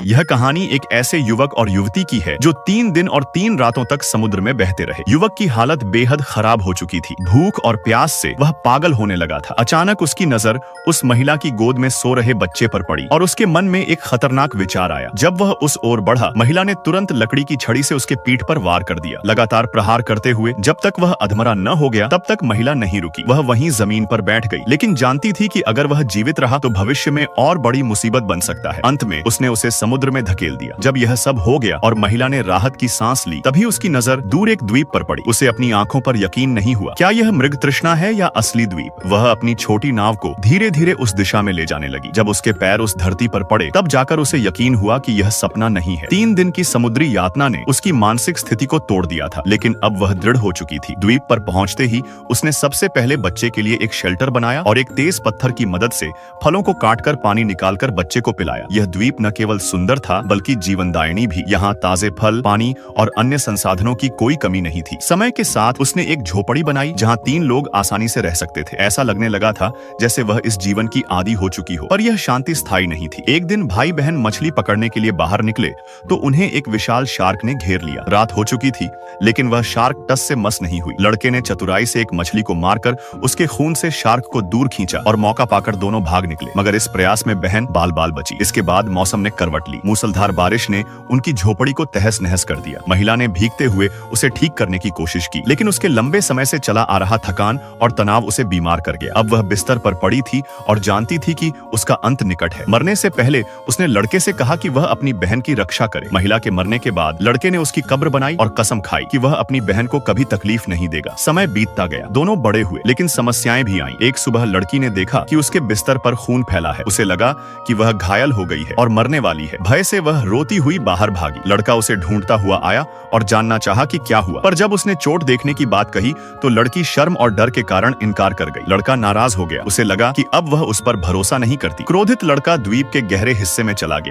यह कहानी एक ऐसे युवक और युवती की है जो 3 दिन और 3 रातों तक समुद्र में बहते रहे। युवक की हालत बेहद खराब हो चुकी थी। भूख और प्यास से वह पागल होने लगा था। अचानक उसकी नजर उस महिला की गोद में सो रहे बच्चे पर पड़ी और उसके मन में एक खतरनाक विचार आया। जब वह उस ओर बढ़ा, महिला ने तुरंत लकड़ी की छड़ी से उसके पीठ पर वार कर दिया। लगातार प्रहार करते हुए जब तक वह अधमरा न हो गया तब तक महिला नहीं रुकी। वह वहीं जमीन पर बैठ गई, लेकिन जानती थी कि अगर वह जीवित रहा तो भविष्य में और बड़ी मुसीबत बन सकता है। अंत में उसने उसे समुद्र में धकेल दिया। जब यह सब हो गया और महिला ने राहत की सांस ली, तभी उसकी नजर दूर एक द्वीप पर पड़ी। उसे अपनी आंखों पर यकीन नहीं हुआ। क्या यह मृग तृष्णा है या असली द्वीप? वह अपनी छोटी नाव को धीरे धीरे उस दिशा में ले जाने लगी। जब उसके पैर उस धरती पर पड़े तब जाकर उसे यकीन हुआ कि यह सपना नहीं है। 3 दिन की समुद्री यातना ने उसकी मानसिक स्थिति को तोड़ दिया था, लेकिन अब वह दृढ़ हो चुकी थी। द्वीप पर पहुंचते ही उसने सबसे पहले बच्चे के लिए एक शेल्टर बनाया और एक तेज पत्थर की मदद से फलों को काटकर पानी निकालकर बच्चे को पिलाया। यह द्वीप न केवल सुंदर था बल्कि जीवनदायिनी भी। यहाँ ताजे फल, पानी और अन्य संसाधनों की कोई कमी नहीं थी। समय के साथ उसने एक झोपड़ी बनाई जहाँ 3 लोग आसानी से रह सकते थे। ऐसा लगने लगा था जैसे वह इस जीवन की आदी हो चुकी हो। पर यह शांति स्थायी नहीं थी। एक दिन भाई बहन मछली पकड़ने के लिए बाहर निकले तो उन्हें एक विशाल शार्क ने घेर लिया। रात हो चुकी थी, लेकिन वह शार्क टस से मस नहीं हुई। लड़के ने चतुराई से एक मछली को मारकर उसके खून से शार्क को दूर खींचा और मौका पाकर दोनों भाग निकले। मगर इस प्रयास में बहन बाल बाल बची। इसके बाद मौसम ने करवट ली। मूसलधार बारिश ने उनकी झोपड़ी को तहस नहस कर दिया। महिला ने भीगते हुए उसे ठीक करने की कोशिश की, लेकिन उसके लंबे समय से चला आ रहा थकान और तनाव उसे बीमार कर गया। अब वह बिस्तर पर पड़ी थी और जानती थी कि उसका अंत निकट है। मरने से पहले उसने लड़के से कहा कि वह अपनी बहन की रक्षा करे। महिला के मरने के बाद लड़के ने उसकी कब्र बनाई और कसम खाई कि वह अपनी बहन को कभी तकलीफ नहीं देगा। समय बीतता गया, दोनों बड़े हुए, लेकिन समस्याएं भी आईं। एक सुबह लड़की ने देखा कि उसके बिस्तर पर खून फैला है। उसे लगा कि वह घायल हो गई है और मरने वाली है। भय से वह रोती हुई बाहर भागी। लड़का उसे ढूंढता हुआ आया और जानना चाहा कि क्या हुआ। पर जब उसने चोट देखने की बात कही तो लड़की शर्म और डर के कारण इनकार कर गई। लड़का नाराज हो गया। उसे लगा कि अब वह उस पर भरोसा नहीं करती। क्रोधित लड़का द्वीप के गहरे हिस्से में चला गया।